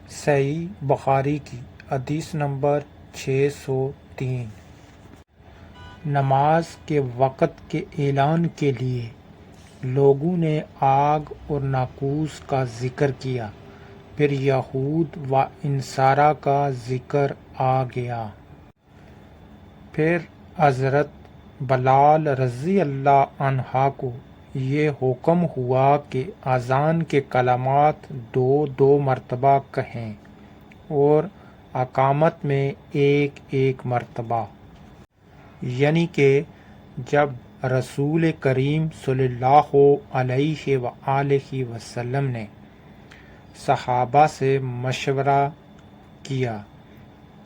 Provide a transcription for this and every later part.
صحیح بخاری کی حدیث نمبر 603۔ نماز کے وقت کے اعلان کے لیے لوگوں نے آگ اور ناقوس کا ذکر کیا، پھر یہود و نصارہ کا ذکر آ گیا۔ پھر حضرت بلال رضی اللہ عنہ کو یہ حکم ہوا کہ اذان کے کلمات دو دو مرتبہ کہیں اور اقامت میں ایک ایک مرتبہ، یعنی کہ جب رسول کریم صلی اللہ علیہ وآلہ وسلم نے صحابہ سے مشورہ کیا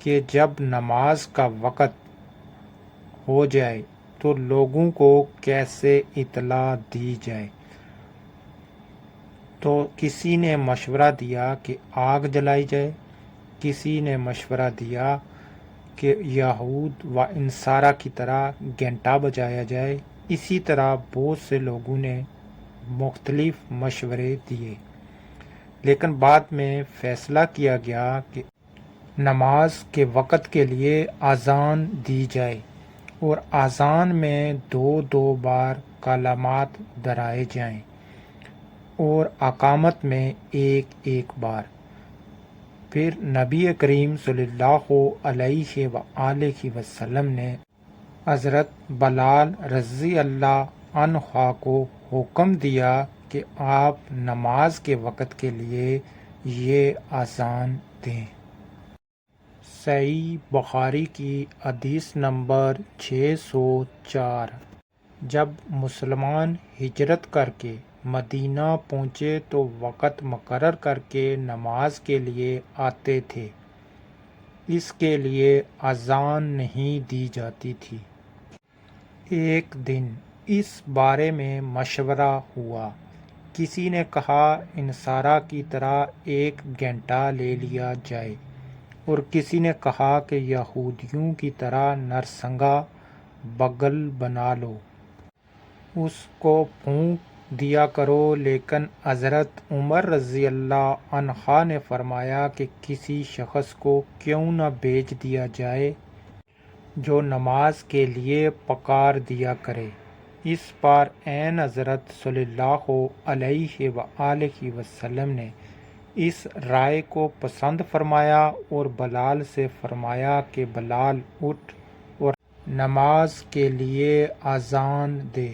کہ جب نماز کا وقت ہو جائے تو لوگوں کو کیسے اطلاع دی جائے، تو کسی نے مشورہ دیا کہ آگ جلائی جائے، کسی نے مشورہ دیا کہ یہود و نصارہ کی طرح گھنٹا بجایا جائے۔ اسی طرح بہت سے لوگوں نے مختلف مشورے دیے، لیکن بعد میں فیصلہ کیا گیا کہ نماز کے وقت کے لیے اذان دی جائے اور اذان میں دو دو بار کلمات دہرائے جائیں اور اقامت میں ایک ایک بار۔ پھر نبی کریم صلی اللہ علیہ وآلہ وسلم نے حضرت بلال رضی اللہ عنہ کو حکم دیا کہ آپ نماز کے وقت کے لیے یہ اذان دیں۔ صحیح بخاری کی حدیث نمبر 604۔ جب مسلمان ہجرت کر کے مدینہ پہنچے تو وقت مقرر کر کے نماز کے لیے آتے تھے، اس کے لیے اذان نہیں دی جاتی تھی۔ ایک دن اس بارے میں مشورہ ہوا، کسی نے کہا نصارہ کی طرح ایک گھنٹا لے لیا جائے، اور کسی نے کہا کہ یہودیوں کی طرح نرسنگا بگل بنا لو، اس کو پھونک دیا کرو۔ لیکن حضرت عمر رضی اللہ عنہ نے فرمایا کہ کسی شخص کو کیوں نہ بھیج دیا جائے جو نماز کے لیے پکار دیا کرے۔ اس پر آن حضرت صلی اللہ علیہ وآلہ وسلم نے اس رائے کو پسند فرمایا اور بلال سے فرمایا کہ بلال اٹھ اور نماز کے لیے اذان دے۔